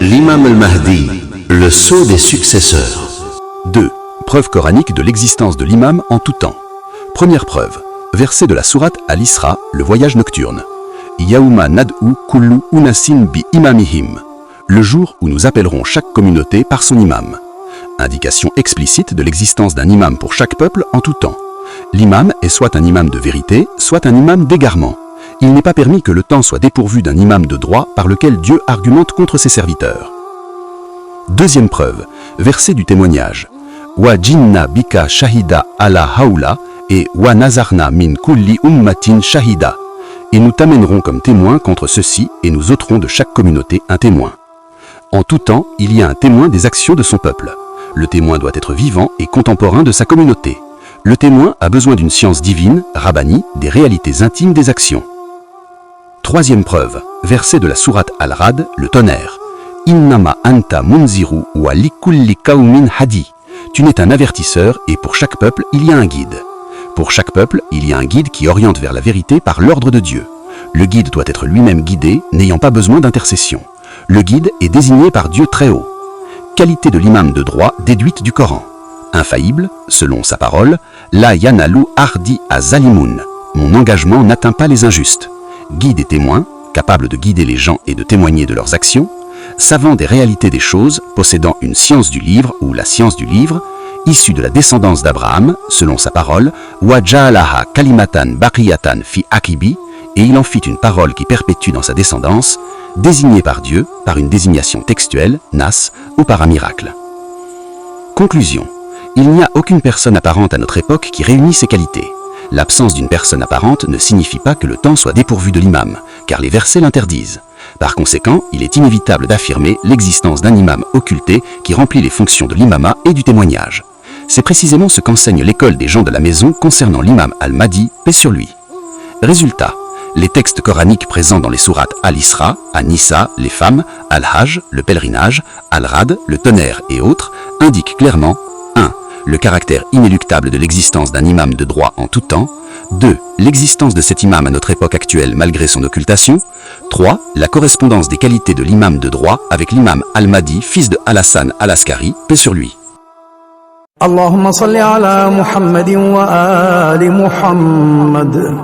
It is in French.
L'imam al-Mahdi, le sceau des successeurs. 2. Preuve coranique de l'existence de l'imam en tout temps. Première preuve, verset de la sourate Al-Isra, le voyage nocturne. Yaouma nad'u kullu unasin bi imamihim. Le jour où nous appellerons chaque communauté par son imam. Indication explicite de l'existence d'un imam pour chaque peuple en tout temps. L'imam est soit un imam de vérité, soit un imam d'égarement. Il n'est pas permis que le temps soit dépourvu d'un imam de droit par lequel Dieu argumente contre ses serviteurs. Deuxième preuve, verset du témoignage. Wa jinna bika shahida ala haula et wa nazarna min kulli ummatin shahida. Et nous t'amènerons comme témoin contre ceux-ci et nous ôterons de chaque communauté un témoin. En tout temps, il y a un témoin des actions de son peuple. Le témoin doit être vivant et contemporain de sa communauté. Le témoin a besoin d'une science divine, rabbani, des réalités intimes des actions. Troisième preuve, verset de la sourate Al-Rad, le tonnerre. Innama anta munziru wa likulli kaumin hadi. Tu n'es un avertisseur et pour chaque peuple, il y a un guide. Pour chaque peuple, il y a un guide qui oriente vers la vérité par l'ordre de Dieu. Le guide doit être lui-même guidé, n'ayant pas besoin d'intercession. Le guide est désigné par Dieu très haut. Qualité de l'imam de droit déduite du Coran. Infaillible, selon sa parole, La yanalu ardi azalimun. Mon engagement n'atteint pas les injustes. Guide et témoin, capable de guider les gens et de témoigner de leurs actions, savant des réalités des choses, possédant une science du livre ou la science du livre, issu de la descendance d'Abraham, selon sa parole, wa ja'alaha kalimatan baqiyatan fi akibi, et il en fit une parole qui perpétue dans sa descendance, désignée par Dieu, par une désignation textuelle, nas, ou par un miracle. Conclusion. Il n'y a aucune personne apparente à notre époque qui réunit ces qualités. L'absence d'une personne apparente ne signifie pas que le temps soit dépourvu de l'imam, car les versets l'interdisent. Par conséquent, il est inévitable d'affirmer l'existence d'un imam occulté qui remplit les fonctions de l'imama et du témoignage. C'est précisément ce qu'enseigne l'école des gens de la maison concernant l'imam al-Mahdi, paix sur lui. Résultat, les textes coraniques présents dans les sourates Al-Isra, An-Nisa, les femmes, Al-Hajj, le pèlerinage, Al-Rad, le tonnerre et autres, indiquent clairement 1. Le caractère inéluctable de l'existence d'un imam de droit en tout temps. 2. L'existence de cet imam à notre époque actuelle malgré son occultation. 3. La correspondance des qualités de l'imam de droit avec l'imam al-Mahdi, fils de Al-Hassan al-Askari, paix sur lui. Allahumma salli ala Muhammadin wa ali Muhammad.